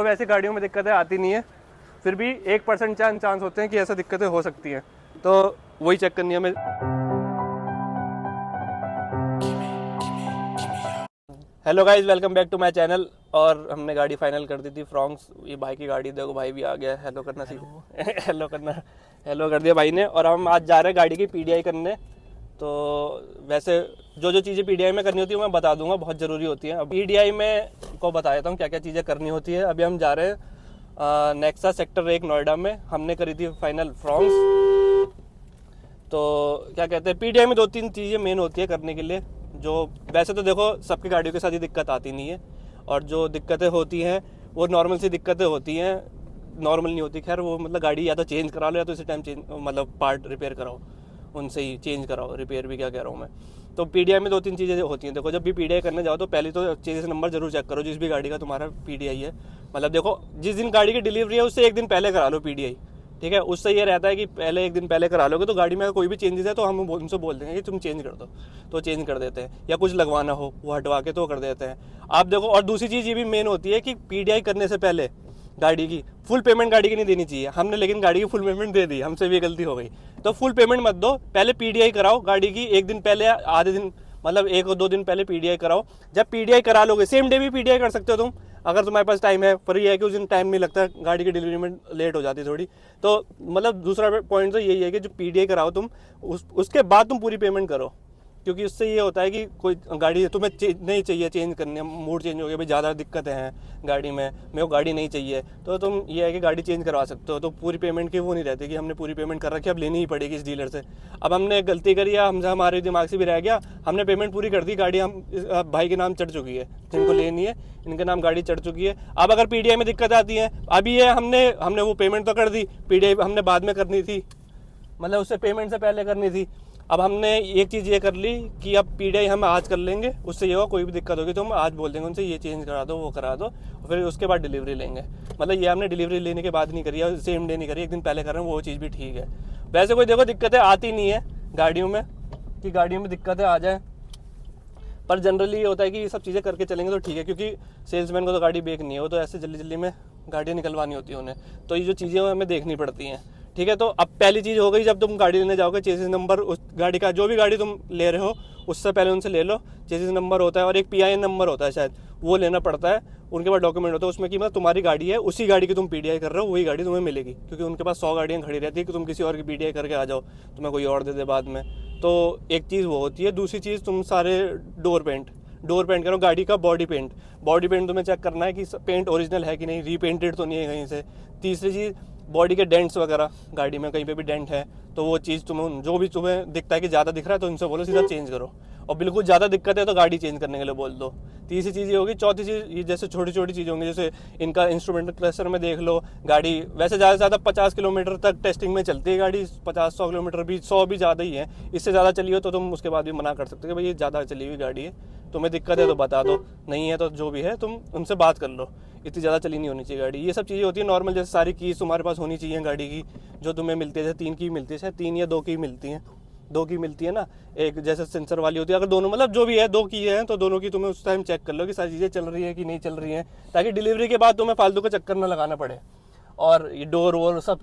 तो वैसे गाड़ियों में दिक्कतें आती नहीं है, फिर भी 1% चांस होते हैं कि ऐसा दिक्कतें हो सकती हैं, तो वही चेक करनी है हमें। Hello guys, welcome back to my channel. और हमने गाड़ी फाइनल कर दी थी फ्रॉन्क्स। ये भाई की गाड़ी, देखो भाई भी आ गया। हेलो करना सीख हेलो करना, हेलो कर दिया भाई ने। और हम आज जा रहे हैं गाड़ी की पीडीआई करने। तो वैसे जो जो चीज़ें पीडीआई में करनी होती है मैं बता दूंगा, बहुत ज़रूरी होती है। अब पीडीआई में को बता देता हूँ क्या क्या चीज़ें करनी होती है। अभी हम जा रहे हैं नेक्सा सेक्टर 1 नोएडा में। हमने करी थी फाइनल फ्रॉन्क्स। तो क्या कहते हैं, पीडीआई में 2-3 चीज़ें मेन होती है करने के लिए। जो वैसे तो देखो सबकी गाड़ियों के साथ ही दिक्कत आती नहीं है, और जो दिक्कतें होती हैं वो नॉर्मल सी दिक्कतें होती हैं। नॉर्मल नहीं होती, खैर वो मतलब गाड़ी या तो चेंज करा लो या तो इसी टाइम चेंज मतलब पार्ट रिपेयर कराओ, उनसे ही चेंज कराओ। रिपेयर भी क्या कह रहा हूँ मैं। तो पीडीआई में 2-3 चीज़ें होती हैं। देखो, जब भी पीडीआई करने जाओ तो पहले तो चेसिस नंबर जरूर चेक करो जिस भी गाड़ी का तुम्हारा पीडीआई है। मतलब देखो, जिस दिन गाड़ी की डिलीवरी है उससे एक दिन पहले करा लो पीडीआई, ठीक है। उससे ये रहता है कि पहले एक दिन पहले करा लोगे तो गाड़ी में कोई भी चेंजेस है तो हम उनसे बोल देंगे कि तुम चेंज कर दो, तो चेंज कर देते हैं। या कुछ लगवाना हो वो हटवा के तो कर देते हैं। आप देखो, और दूसरी चीज़ ये भी मेन होती है कि पीडीआई करने से पहले गाड़ी की फुल पेमेंट गाड़ी की नहीं देनी चाहिए। हमने लेकिन गाड़ी की फुल पेमेंट दे दी, हमसे भी गलती हो गई। तो फुल पेमेंट मत दो, पहले पीडीआई कराओ गाड़ी की। एक दिन पहले, आधे दिन, मतलब 1 और 2 दिन पहले पीडीआई कराओ। जब पीडीआई करा लोगे, सेम डे भी पीडीआई कर सकते हो तुम, अगर तुम्हारे पास टाइम है। पर ये है कि उस दिन टाइम नहीं लगता, गाड़ी की डिलीवरी में लेट हो जाती है थोड़ी। तो मतलब दूसरा पॉइंट तो यही है कि जो पीडीआई कराओ तुम, उसके बाद तुम पूरी पेमेंट करो। क्योंकि उससे ये होता है कि कोई गाड़ी तुम्हें नहीं चाहिए चेंज करनी, मूड चेंज हो गया भाई, ज़्यादा दिक्कतें हैं गाड़ी में, मेरे को गाड़ी नहीं चाहिए, तो तुम ये है कि गाड़ी चेंज करवा सकते हो। तो पूरी पेमेंट की वो नहीं रहती कि हमने पूरी पेमेंट कर रखी, अब लेनी ही पड़ेगी इस डीलर से। अब हमने गलती करी है, हमसे हमारे दिमाग से भी रह गया, हमने पेमेंट पूरी कर दी, गाड़ी हम भाई के नाम चढ़ चुकी है, जिनको लेनी है इनके नाम गाड़ी चढ़ चुकी है। अब अगर पीडीआई में दिक्कत आती है, अभी ये हमने वो पेमेंट तो कर दी, पीडीआई हमने बाद में करनी थी, मतलब उससे पेमेंट से पहले करनी थी। अब हमने एक चीज़ ये कर ली कि अब पीडीआई हम आज कर लेंगे, उससे ये होगा कोई भी दिक्कत होगी तो हम आज बोल देंगे उनसे ये चेंज करा दो, वो करा दो, फिर उसके बाद डिलीवरी लेंगे। मतलब ये हमने डिलीवरी लेने के बाद नहीं करी है, सेम डे नहीं करी, एक दिन पहले कर रहे हैं, वो चीज़ भी ठीक है। वैसे कोई देखो दिक्कतें आती नहीं है गाड़ियों में कि गाड़ियों में दिक्कतें आ जाए, पर जनरली ये होता है कि ये सब चीज़ें करके चलेंगे तो ठीक है। क्योंकि सेल्समैन को तो गाड़ी बेचनी है, वो तो ऐसे जल्दी जल्दी में गाड़ियाँ निकलवानी होती है उन्हें, तो ये जो चीज़ें हमें देखनी पड़ती हैं, ठीक है। तो अब पहली चीज़ हो गई, जब तुम गाड़ी लेने जाओगे, चेसिस नंबर उस गाड़ी का, जो भी गाड़ी तुम ले रहे हो उससे पहले उनसे ले लो। चेसिस नंबर होता है और एक पीआईएन नंबर होता है शायद, वो लेना पड़ता है। उनके पास डॉक्यूमेंट होता है उसमें कि मतलब तुम्हारी गाड़ी है, उसी गाड़ी की तुम पीडीआई कर रहे हो, वही गाड़ी तुम्हें मिलेगी। क्योंकि उनके पास 100 गाड़ियाँ खड़ी रहती है कि तुम किसी और की पीडीआई करके आ जाओ, तुम्हें कोई और दे दे बाद में। तो एक चीज़ वो होती है। दूसरी चीज़, तुम सारे डोर पेंट करो। गाड़ी का बॉडी पेंट तुम्हें चेक करना है कि पेंट ओरिजिनल है कि नहीं, रीपेंटेड तो नहीं है कहीं से। तीसरी चीज़, बॉडी के डेंट्स वगैरह, गाड़ी में कहीं पे भी डेंट है तो वो चीज़ तुम्हें, जो भी तुम्हें दिखता है कि ज़्यादा दिख रहा है तो उनसे बोलो सीधा चेंज करो, और बिल्कुल ज़्यादा दिक्कत है तो गाड़ी चेंज करने के लिए बोल दो। तीसरी चीज़ ये होगी। चौथी चीज़, ये जैसे छोटी छोटी चीज़ें होंगी, जैसे इनका इंस्ट्रूमेंट क्लस्टर में देख लो। गाड़ी वैसे ज़्यादा से ज़्यादा 50 किलोमीटर तक टेस्टिंग में चलती है गाड़ी, 50-100 किलोमीटर भी, 100 भी ज़्यादा ही है। इससे ज़्यादा चली हो तो तुम उसके बाद भी मना कर सकते हो कि भाई ये ज़्यादा चली हुई गाड़ी है, तुम्हें दिक्कत है तो बता दो, नहीं है तो जो भी है तुम उनसे बात कर लो, इतनी ज़्यादा चली नहीं होनी चाहिए गाड़ी। ये सब चीज़ें होती है नॉर्मल। जैसे सारी कीज़ तुम्हारे पास होनी चाहिए गाड़ी की, जो तुम्हें मिलती है। जैसे 3 की मिलती है, शायद 3 या 2 की मिलती हैं, 2 की मिलती है ना। एक जैसे सेंसर वाली होती है, अगर दोनों, मतलब जो भी है 2 की है तो दोनों की तुम्हें उस टाइम चेक कर लो कि सारी चीज़ें चल रही है कि नहीं चल रही हैं, ताकि डिलीवरी के बाद तुम्हें फालतू का चक्कर ना लगाना पड़े। और ये डोर वोर सब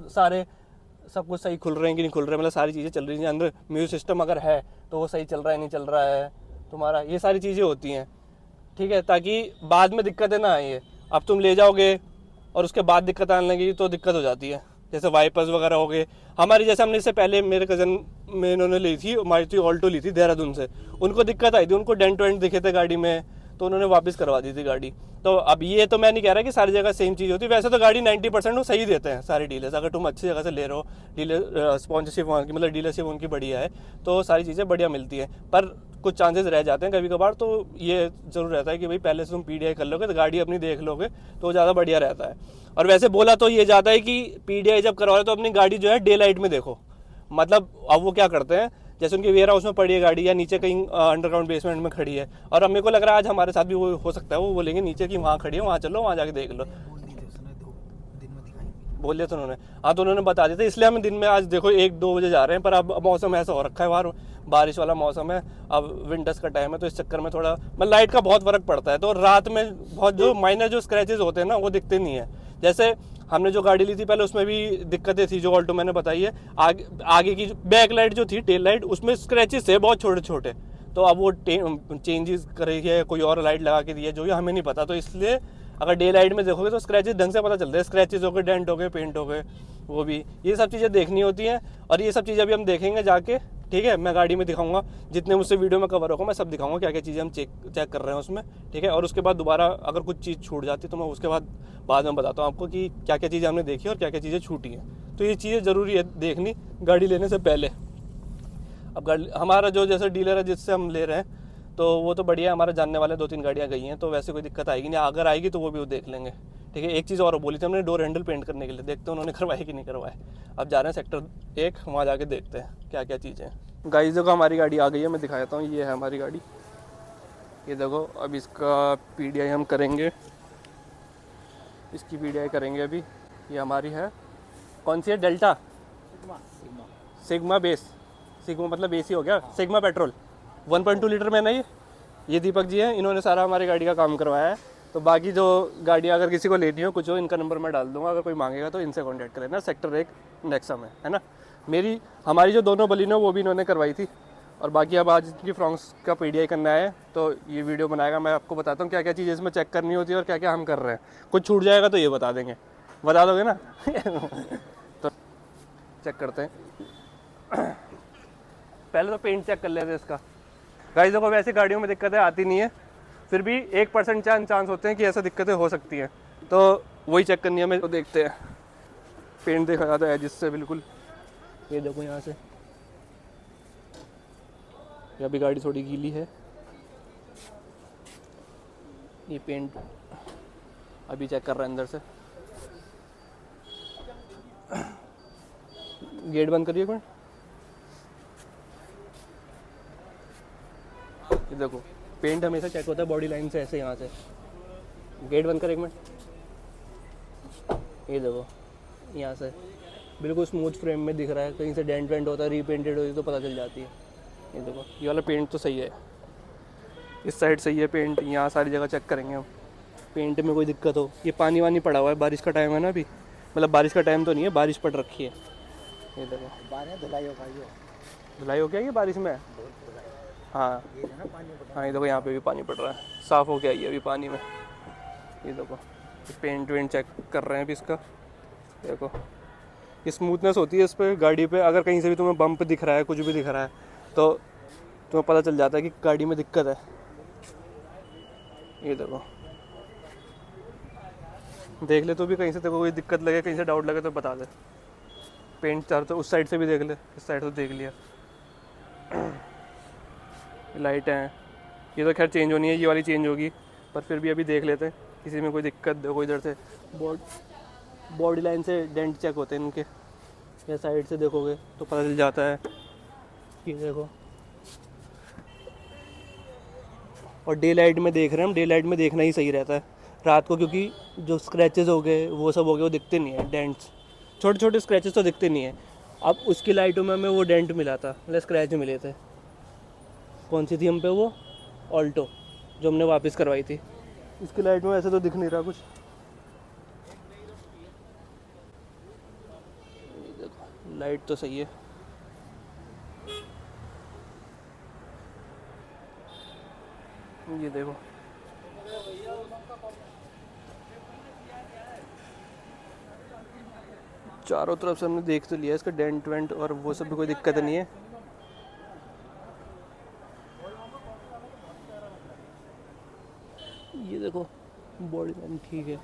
कुछ सही खुल रहे हैं कि नहीं खुल रहे हैं, मतलब सारी चीज़ें चल रही हैं। अंदर म्यूजिक सिस्टम अगर है तो वो सही चल रहा है नहीं चल रहा है तुम्हारा, ये सारी चीज़ें होती हैं, ठीक है, ताकि बाद में दिक्कतें ना आए। अब तुम ले जाओगे और उसके बाद दिक्कत आने लगी तो दिक्कत हो जाती है। जैसे वाइपर्स वगैरह हो गए हमारी, जैसे हमने इससे पहले मेरे कज़न में इन्होंने ली थी, मारुति ऑल्टो ली थी देहरादून से, उनको दिक्कत आई थी, उनको डेंट वेंट दिखे थे गाड़ी में, तो उन्होंने वापस करवा दी थी गाड़ी। तो अब ये तो मैं नहीं कह रहा कि सारी जगह सेम चीज़ होती है, वैसे तो गाड़ी 90% वो सही देते हैं सारे डीलर्स। अगर तुम अच्छी जगह से ले रहे हो, डीलर स्पॉन्सरशिप वहाँ की, मतलब डीलरशिप उनकी बढ़िया है, तो सारी चीज़ें बढ़िया मिलती हैं। पर कुछ चांसेस रह जाते हैं कभी कभार, तो ये ज़रूर रहता है कि भाई पहले से तुम पीडीआई कर लोगे तो गाड़ी अपनी देख लोगे तो ज़्यादा बढ़िया रहता है। और वैसे बोला तो ये जाता है कि पीडीआई जब करवा रहे तो अपनी गाड़ी जो है डे लाइट में देखो। मतलब अब वो क्या करते हैं, जैसे उनके वेयर हाउस में पड़ी है गाड़ी या नीचे कहीं अंडरग्राउंड बेसमेंट में खड़ी है, और अब मेरे को लग रहा है आज हमारे साथ भी वो हो सकता है, वो बोलेंगे नीचे कि वहाँ खड़ी है, वहाँ चलो, वहाँ जाके देख लो। बोल लिया था उन्होंने। हाँ तो उन्होंने बता दिया था, इसलिए हम दिन में आज देखो 1-2 बजे जा रहे हैं, पर अब मौसम ऐसा हो रखा है बाहर, बारिश वाला मौसम है, अब विंटर्स का टाइम है, तो इस चक्कर में थोड़ा मतलब लाइट का बहुत फर्क पड़ता है। तो रात में बहुत जो माइनर जो स्क्रैचेस होते हैं ना वो दिखते नहीं है। जैसे हमने जो गाड़ी ली थी पहले उसमें भी दिक्कतें थी, जो ऑल्टो मैंने बताई है। आगे की बैक लाइट जो थी, टेल लाइट, उसमें स्क्रैचेस थे बहुत छोटे छोटे। तो अब वो चेंजेस करी है, कोई और लाइट लगा के दी है, जो ये हमें नहीं पता। तो इसलिए अगर डे लाइट में देखोगे तो स्क्रैचेस ढंग से पता चलते हैं, स्क्रैचेस हो गए, डेंट हो गए, पेंट हो गए, वो भी ये सब चीज़ें देखनी होती हैं। और ये सब चीज़ें अभी हम देखेंगे जाके, ठीक है। मैं गाड़ी में दिखाऊंगा, जितने मुझसे वीडियो में कवर होगा मैं सब दिखाऊंगा, क्या क्या चीज़ें हम चेक कर रहे हैं उसमें, ठीक है। और उसके बाद दोबारा अगर कुछ चीज़ छूट जाती है तो मैं उसके बाद में बताता हूँ आपको कि क्या क्या चीज़ें हमने देखी और क्या क्या चीज़ें छूटी हैं। तो ये चीज़ें ज़रूरी है देखनी गाड़ी लेने से पहले। अब गाड़ी हमारा जो जैसे डीलर है जिससे हम ले रहे हैं, तो वो तो बढ़िया है, हमारे जानने वाले 2-3 गाड़ियाँ गई हैं, तो वैसे कोई दिक्कत आएगी नहीं। अगर आएगी तो वो भी वो देख लेंगे, ठीक है। एक चीज़ और बोली थी हमने, डोर हैंडल पेंट करने के लिए, देखते हैं उन्होंने करवाए कि नहीं करवाए। अब जा रहे हैं सेक्टर 1, वहाँ जाके देखते हैं क्या क्या चीज़ें हैं। गाइस देखो हमारी गाड़ी आ गई है, मैं दिखा देता हूँ, ये है हमारी गाड़ी, ये देखो। अब इसका PDI हम करेंगे, इसकी PDI करेंगे अभी। ये हमारी है, कौन सी है? डेल्टा सिग्मा बेस, सिग्मा मतलब बेस ही हो गया, सिग्मा पेट्रोल 1.2 लीटर में ना। ये दीपक जी हैं, इन्होंने सारा हमारी गाड़ी का काम करवाया है। तो बाकी जो गाड़ियाँ अगर किसी को लेनी हो, कुछ हो, इनका नंबर मैं डाल दूंगा, अगर कोई मांगेगा तो इनसे कांटेक्ट कर लेना। सेक्टर 1 नेक्सा में है ना। हमारी जो दोनों बलिनो वो भी इन्होंने करवाई थी। और बाकी अब आज इनकी फ्रॉन्क्स का PDI करना है, तो ये वीडियो बनाएगा, मैं आपको बताता हूँ क्या क्या चीज़ें इसमें चेक करनी होती है और क्या क्या हम कर रहे हैं। कुछ छूट जाएगा तो ये बता देंगे, बता दोगे ना। तो चेक करते हैं। पहले तो पेंट चेक कर लेते हैं इसका। गाइस देखो वैसे गाड़ियों में दिक्कतें आती नहीं है, फिर भी 1% चांस होते हैं कि ऐसा दिक्कतें हो सकती हैं, तो वही चेक करनी है हमें। तो देखते हैं, पेंट देखा जाता है जिससे बिल्कुल, ये देखो यहाँ से, यहाँ भी गाड़ी थोड़ी गीली है। ये पेंट अभी चेक कर रहा है अंदर से। गेट बंद करिए एक मिनट। ये देखो पेंट हमेशा चेक होता है बॉडी लाइन से, ऐसे यहाँ से। गेट बंद कर एक मिनट। ये देखो यहाँ से बिल्कुल स्मूथ फ्रेम में दिख रहा है, कहीं से डेंट वेंट होता है, रीपेंटेड होती तो पता चल जाती है। ये देखो ये वाला पेंट तो सही है, इस साइड सही है पेंट, यहाँ सारी जगह चेक करेंगे हम, पेंट में कोई दिक्कत हो। ये पानी वानी पड़ा हुआ है, बारिश का टाइम है ना अभी, मतलब बारिश का टाइम तो नहीं है, बारिश पड़ रखी है। ये देखो धुलाई हो गया ये बारिश में। हाँ हाँ, ये देखो यहाँ पे भी पानी पड़ रहा है, साफ़ हो गया ये अभी पानी में। ये देखो पेंट वेंट चेक कर रहे हैं अभी इसका। देखो ये स्मूथनेस होती है इस पर गाड़ी पे, अगर कहीं से भी तुम्हें बम्प दिख रहा है, कुछ भी दिख रहा है, तो तुम्हें पता चल जाता है कि गाड़ी में दिक्कत है। ये देखो देख ले, तो भी कहीं से तेरे को कोई दिक्कत लगे, कहीं से डाउट लगे तो बता दे। पेंट चार तो उस साइड से भी देख ले, इस साइड से देख लिया। लाइटें हैं, ये तो खैर चेंज होनी है, ये वाली चेंज होगी, पर फिर भी अभी देख लेते हैं किसी में कोई दिक्कत देखो। इधर से बॉडी लाइन से डेंट चेक होते हैं इनके, या साइड से देखोगे तो पता चल जाता है। ये देखो, और डे लाइट में देख रहे हैं हम, डे लाइट में देखना ही सही रहता है रात को, क्योंकि जो स्क्रैचेस हो गए वो सब हो गए, वो दिखते नहीं है। डेंट्स छोटे छोटे स्क्रैचेस तो दिखते नहीं है। अब उसकी लाइटों में हमें वो डेंट मिला था, मतलब स्क्रैच मिले थे। कौन सी थी हम पे वो? ऑल्टो, जो हमने वापस करवाई थी। इसकी लाइट में ऐसे तो दिख नहीं रहा कुछ। देखो लाइट तो सही है। ये देखो चारों तरफ से हमने देख तो लिया, इसका डेंट वेंट और वो सब भी कोई दिक्कत नहीं है। ये देखो बॉडी लाइन ठीक है,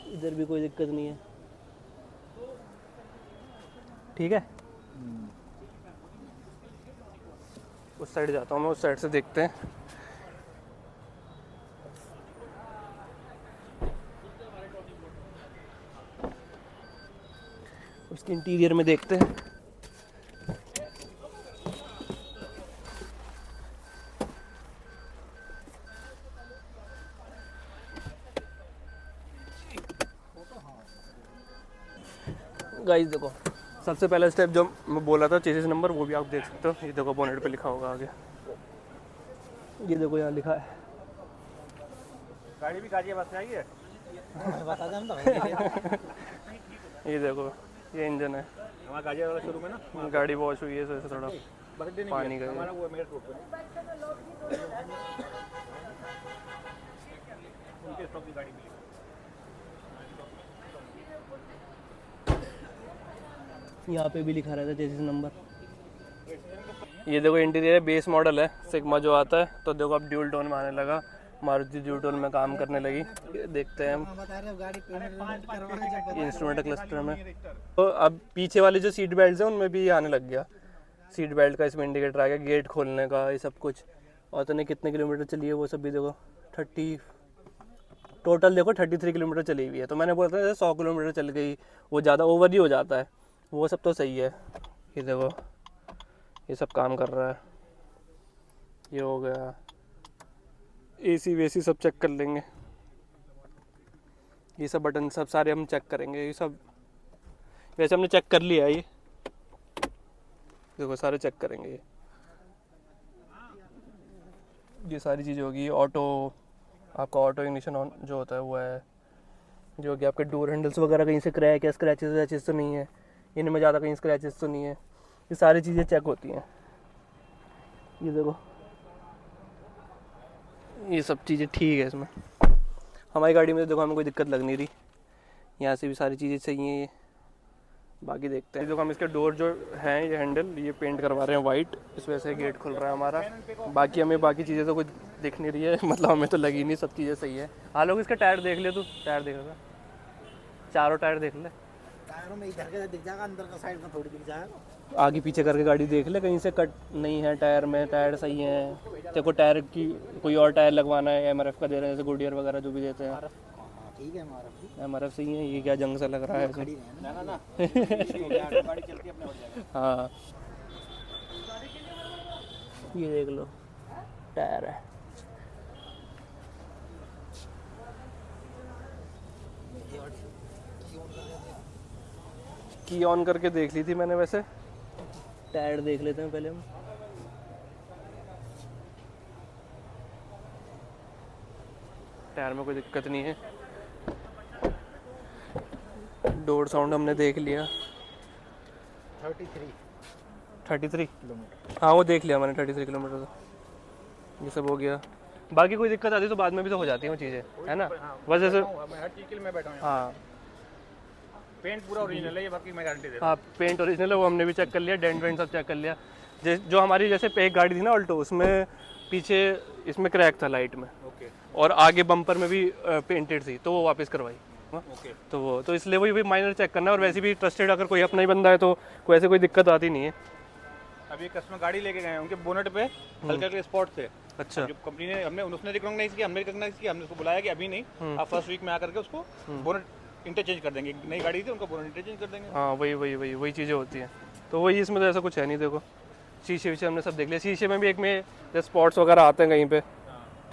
इधर भी कोई दिक्कत नहीं है, ठीक है। उस साइड जाता हूँ मैं, उस साइड से देखते हैं। उसके इंटीरियर में देखते हैं। गाइस देखो, सबसे पहला स्टेप जो मैं बोला था चेसिस नंबर, वो भी आप देख सकते हो। ये देखो बोनेट पे लिखा होगा आगे, ये देखो यहाँ लिखा है। गाड़ी भी गाजियाबाद से आई है। बता दें तो ये देखो ये इंजन है, हमारा गाजियाबाद वाला शोरूम है ना, गाड़ी वॉश हुई है, तो ऐसे थोड़ा पानी का हमारा वो मेरे रोड पे उनके स्टॉक की गाड़ी मिली। यहाँ पे भी लिखा रहता है चेसिस नंबर। ये देखो इंटीरियर बेस मॉडल है सिग्मा जो आता है, तो देखो अब ड्यूल टोन में आने लगा, मारुति ड्यूल टोन में काम करने लगी। देखते हैं हम इंस्ट्रूमेंट क्लस्टर में। तो अब पीछे वाली जो सीट बेल्ट है उनमें भी आने लग गया, सीट बेल्ट का इसमें इंडिकेटर आ गया, गेट खोलने का, ये सब कुछ। और तो नहीं कितने किलोमीटर चली है वो सब भी देखो, 30 टोटल देखो 33 किलोमीटर चली हुई है। तो मैंने बोला था 100 किलोमीटर चल गई, वो ज़्यादा ओवर ही हो जाता है, वो सब तो सही है। ये देखो ये सब काम कर रहा है, ये हो गया। एसी वेसी सब चेक कर लेंगे, ये सब बटन सब सारे हम चेक करेंगे। ये सब वैसे हमने चेक कर लिया है, ये देखो सारे चेक करेंगे। ये सारी चीज़ होगी। ऑटो, आपका ऑटो इग्निशन ऑन जो होता है वो है, जो कि आपके डोर हैंडल्स वगैरह कहीं से क्रैक या स्क्रैचेस वैचेस तो नहीं है, इनमें ज़्यादा कहीं स्क्रैचेस तो नहीं है, ये सारी चीज़ें चेक होती हैं। ये देखो ये सब चीज़ें ठीक है इसमें। हमारी गाड़ी में तो देखो हमें कोई दिक्कत लग नहीं रही, यहाँ से भी सारी चीज़ें सही हैं। ये बाकी देखते हैं। देखो हम इसके डोर जो हैं, ये हैंडल ये पेंट करवा रहे हैं वाइट, इस वजह से गेट खुल रहा है हमारा। बाकी हमें बाकी चीज़ें तो कुछ दिख नहीं रही है, मतलब हमें तो लगी नहीं, सब चीज़ें सही है। हाँ लोग इसका टायर देख ले, तू टायर देख रहा, चारों टायर देख ले, टायरों में इधर का दिख जाएगा, अंदर का साइड का थोड़ी दिख जाएगा। आगे पीछे करके गाड़ी देख ले, कहीं से कट नहीं है टायर में, टायर सही है। तेरे को टायर की कोई और टायर लगवाना है, MRF का दे रहे हैं, जैसे गुडियर वगैरह जो भी देते हैं। ठीक है, MRF सही है। ये क्या जंग सा लग रहा है इसमें? ना गाड़ी चलती अपने बढ़ जाएगा। हाँ ये देख लो टायर है। की ऑन करके देख ली थी मैंने, वैसे टायर देख लेते हैं पहले हम। टायर में कोई दिक्कत नहीं है। डोर साउंड हमने देख लिया, 33 किलोमीटर। हाँ वो देख लिया मैंने 33 किलोमीटर तो ये सब हो गया। बाकी कोई दिक्कत आती तो बाद में भी तो हो जाती है वो चीज़ें, है ना। बस जैसे हर चीज़ के लिए मैं बैठा हूँ। हाँ पेंट पूरा ओरिजिनल है ये, बाकी मैं गारंटी दे रहा हाँ पेंट ओरिजिनल है, वो हमने भी चेक कर लिया, डेंट वेंट सब चेक कर लिया। जो हमारी जैसे एक गाड़ी थी ना ऑल्टो, उसमें पीछे इसमें क्रैक था लाइट में, ओके और आगे बम्पर में भी पेंटेड थी, तो वो वापस करवाई। ओके। तो वो तो इसलिए वही भी माइनर चेक करना है। और वैसे भी ट्रस्टेड अगर कोई अपना ही बंदा है तो कोई ऐसे कोई दिक्कत आती नहीं है। अभी कस्टमर गाड़ी लेके गए, उनके बोनेट पे हल्के हल्के स्पॉट थे। अच्छा जो कंपनी ने हमने उसने रिकॉग्नाइज किया, हमने रिकॉग्नाइज किया, हमने उसको बुलाया कि अभी नहीं, आप फर्स्ट वीक में आकर के उसको बोनेट इंटरचेंज कर देंगे। नई गाड़ी थी, उनका बोनेट इंटरचेंज कर देंगे। हाँ वही चीज़ें होती हैं। तो वही इसमें तो ऐसा कुछ है नहीं। देखो शीशे वीशे हमने सब देख लिया, शीशे में भी एक में स्पॉट्स वगैरह आते हैं कहीं पे,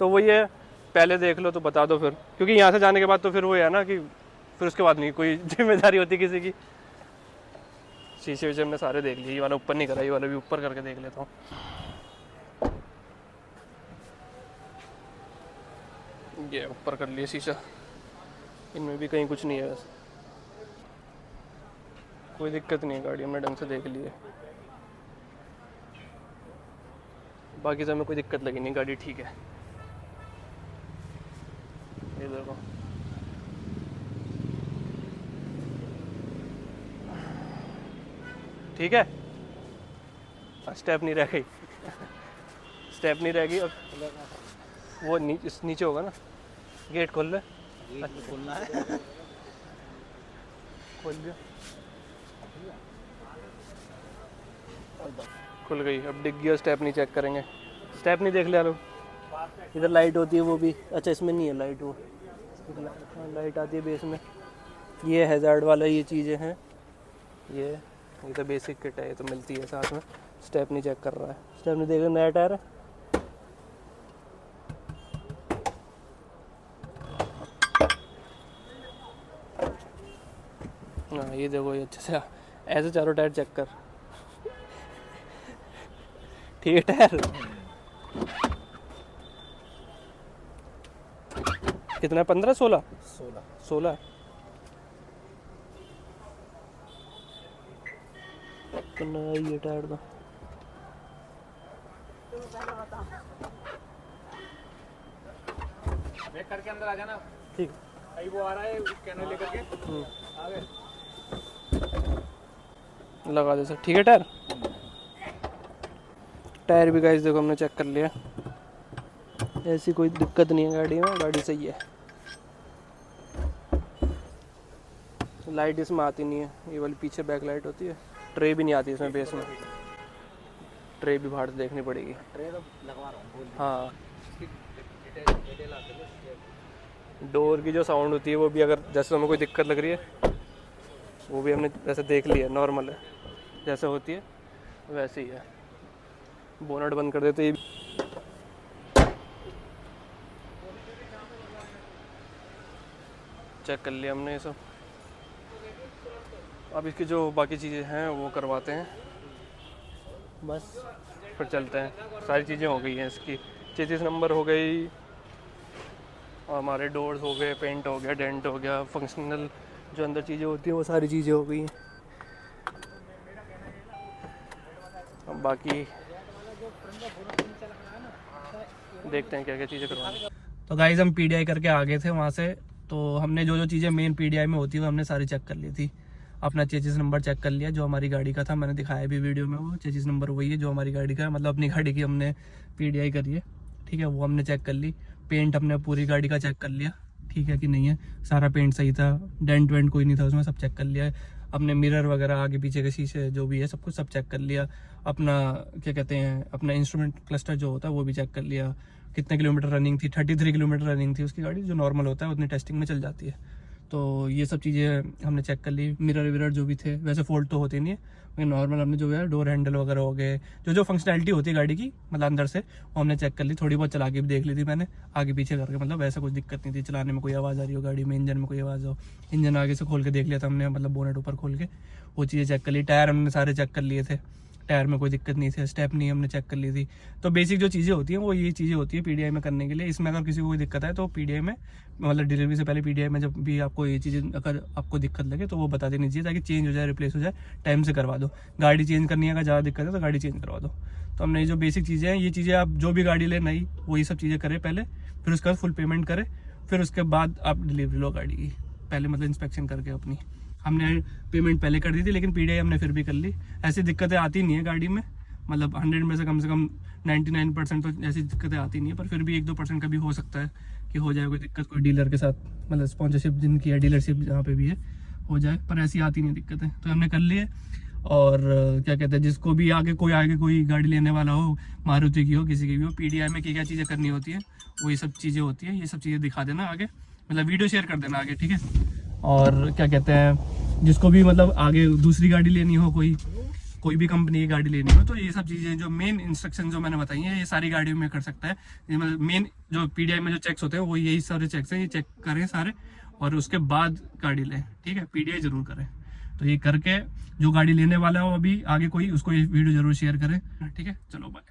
तो वही है, पहले देख लो तो बता दो फिर, क्योंकि यहाँ से जाने के बाद तो फिर वो है ना कि फिर उसके बाद नहीं कोई जिम्मेदारी होती किसी की। शीशे वीशे हमने सारे देख लिए, ये वाला ऊपर नहीं करा, ये वाला भी ऊपर करके देख लेता हूँ। ये ऊपर कर लिए शीशा, इनमें भी कहीं कुछ नहीं है, वैसे कोई दिक्कत नहीं है, गाड़ी हमने ढंग से देख ली है। बाकी से हमें कोई दिक्कत लगी नहीं, गाड़ी ठीक है। ये देखो ठीक है, स्टेप नहीं रह गई, स्टेप नहीं रह गई। अब वो नीचे होगा ना, गेट खोल ले, खोलना है, खोल दिया, खुल गई। अब डिग गया, स्टेप नहीं चेक करेंगे, स्टेप नहीं देख लिया लोग। इधर लाइट होती है वो भी, अच्छा इसमें नहीं है लाइट, वो लाइट आती है बेस में। ये हैज़ार्ड वाला ये चीज़ें हैं, ये तो बेसिक किट है, ये तो मिलती है साथ में। स्टेप नहीं चेक कर रहा है, स्टेप नहीं देख रहा, नया टायर है। हाँ ये देखो, ये अच्छे से ऐसे चारों टायर चेक कर। ठीक है टायर। कितना 15 16 16 कितना ये टायर का। बैक करके अंदर आ जाना। ठीक भाई वो आ रहा है स्कैनर लेकर के आ गए। लगा दे सर। ठीक है टायर। टायर भी गाइस देखो हमने चेक कर लिया, ऐसी कोई दिक्कत नहीं है गाड़ी में, गाड़ी सही है। लाइट इसमें आती नहीं है, ये वाली पीछे बैक लाइट होती है। ट्रे भी नहीं आती इसमें, बेस में ट्रे भी बाहर से देखनी पड़ेगी। ट्रे तो लगवा रहा हूँ। हाँ डोर की जो साउंड होती है वो भी, अगर जैसे हमें कोई दिक्कत लग रही है वो भी हमने वैसे देख लिया, नॉर्मल है जैसे होती है वैसे ही है। बोनट बंद कर देते, ये चेक कर लिया हमने ये सब। अब इसकी जो बाकी चीज़ें हैं वो करवाते हैं बस, फिर चलते हैं। सारी चीज़ें हो गई हैं इसकी, चेसिस नंबर हो गई और हमारे डोर्स हो गए, पेंट हो गया, डेंट हो गया, फंक्शनल जो अंदर चीज़ें होती हैं वो सारी चीज़ें हो गई हैं। अब बाकी देखते हैं क्या क्या चीज़ें करवानी। तो गाइस हम पीडीआई करके आ गए थे वहाँ से, तो हमने जो जो चीज़ें मेन पीडीआई में होती है वो हमने सारी चेक कर ली थी। अपना चेसिस नंबर चेक कर लिया जो हमारी गाड़ी का था, मैंने दिखाया भी वीडियो में। वो चेसिस नंबर वही है जो हमारी गाड़ी का है, मतलब अपनी गाड़ी की हमने पीडीआई करी है। ठीक है, वो हमने चेक कर ली। पेंट हमने पूरी गाड़ी का चेक कर लिया, ठीक है कि नहीं है, सारा पेंट सही था, डेंट वेंट कोई नहीं था उसमें, सब चेक कर लिया है। अपने मिरर वगैरह आगे पीछे के शीशे जो भी है सब कुछ सब चेक कर लिया। अपना क्या कहते हैं, अपना इंस्ट्रूमेंट क्लस्टर जो होता है वो भी चेक कर लिया। कितने किलोमीटर रनिंग थी, 33 किलोमीटर रनिंग थी उसकी गाड़ी, जो नॉर्मल होता है उतनी टेस्टिंग में चल जाती है। तो ये सब चीज़ें हमने चेक कर ली। मिरर विरर जो भी थे, वैसे फॉल्ट तो होते नहीं है, लेकिन नॉर्मल हमने जो है डोर हैंडल वगैरह हो गए, जो जो फंक्शनैलिटी होती है गाड़ी की मतलब अंदर से, वो हमने चेक कर ली। थोड़ी बहुत चला के भी देख ली थी मैंने आगे पीछे करके, मतलब वैसा कुछ दिक्कत नहीं थी। चलाने में कोई आवाज़ आ रही हो गाड़ी में, इंजन में कोई आवाज़ हो, इंजन आगे से खोल के देख लिया था हमने, मतलब बोनेट ऊपर खोल के वो चीज़ें चेक कर ली। टायर हमने सारे चेक कर लिए थे, टायर में कोई दिक्कत नहीं थी। स्टेपनी हमने चेक कर ली थी। तो बेसिक जो चीज़ें होती हैं वो ये चीज़ें होती है पीडीआई में करने के लिए। इसमें अगर किसी को कोई दिक्कत है तो पीडीआई में, मतलब डिलीवरी से पहले पीडीआई में जब भी आपको ये चीज़ें अगर आपको दिक्कत लगे तो वो बता देनी चाहिए, ताकि चेंज हो जाए, रिप्लेस हो जाए, टाइम से करवा दो। गाड़ी चेंज करनी है, अगर ज़्यादा दिक्कत है तो गाड़ी चेंज करवा दो। तो हमने ये जो बेसिक चीज़ें हैं, ये चीज़ें आप जो भी गाड़ी ले नई, वो ये सब चीज़ें करें पहले, फिर उसके बाद फुल पेमेंट करें, फिर उसके बाद आप डिलीवरी लो गाड़ी की। पहले मतलब इंस्पेक्शन करके अपनी, हमने पेमेंट पहले कर दी थी लेकिन पीडीआई हमने फिर भी कर ली। ऐसी दिक्कतें आती नहीं है गाड़ी में, मतलब 100 में से कम 99% तो ऐसी दिक्कतें आती नहीं है, पर फिर भी 1-2% का भी हो सकता है कि हो जाए कोई दिक्कत, कोई डीलर के साथ, मतलब स्पॉन्सरशिप जिनकी है, डीलरशिप जहाँ पे भी है, हो जाए, पर ऐसी आती नहीं दिक्कतें। तो हमने कर लिए। और क्या कहते हैं, जिसको भी आगे कोई गाड़ी लेने वाला हो, मारुति की हो, किसी की भी हो, पीडीआई में क्या चीज़ें करनी होती है, वो ये सब चीज़ें होती है। ये सब चीज़ें दिखा देना आगे, मतलब वीडियो शेयर कर देना आगे, ठीक है। और क्या कहते हैं, जिसको भी मतलब आगे दूसरी गाड़ी लेनी हो, कोई भी कंपनी की गाड़ी लेनी हो, तो ये सब चीज़ें जो मेन इंस्ट्रक्शन जो मैंने बताई हैं, ये सारी गाड़ियों में कर सकता है। ये मतलब मेन जो पीडीआई में जो चेक्स होते हैं वो यही सारे चेक्स हैं, ये चेक करें सारे और उसके बाद गाड़ी लें, ठीक है। पीडीआई जरूर करें। तो ये करके जो गाड़ी लेने वाला हो अभी आगे कोई, उसको ये वीडियो जरूर शेयर करें, ठीक है। चलो बाय।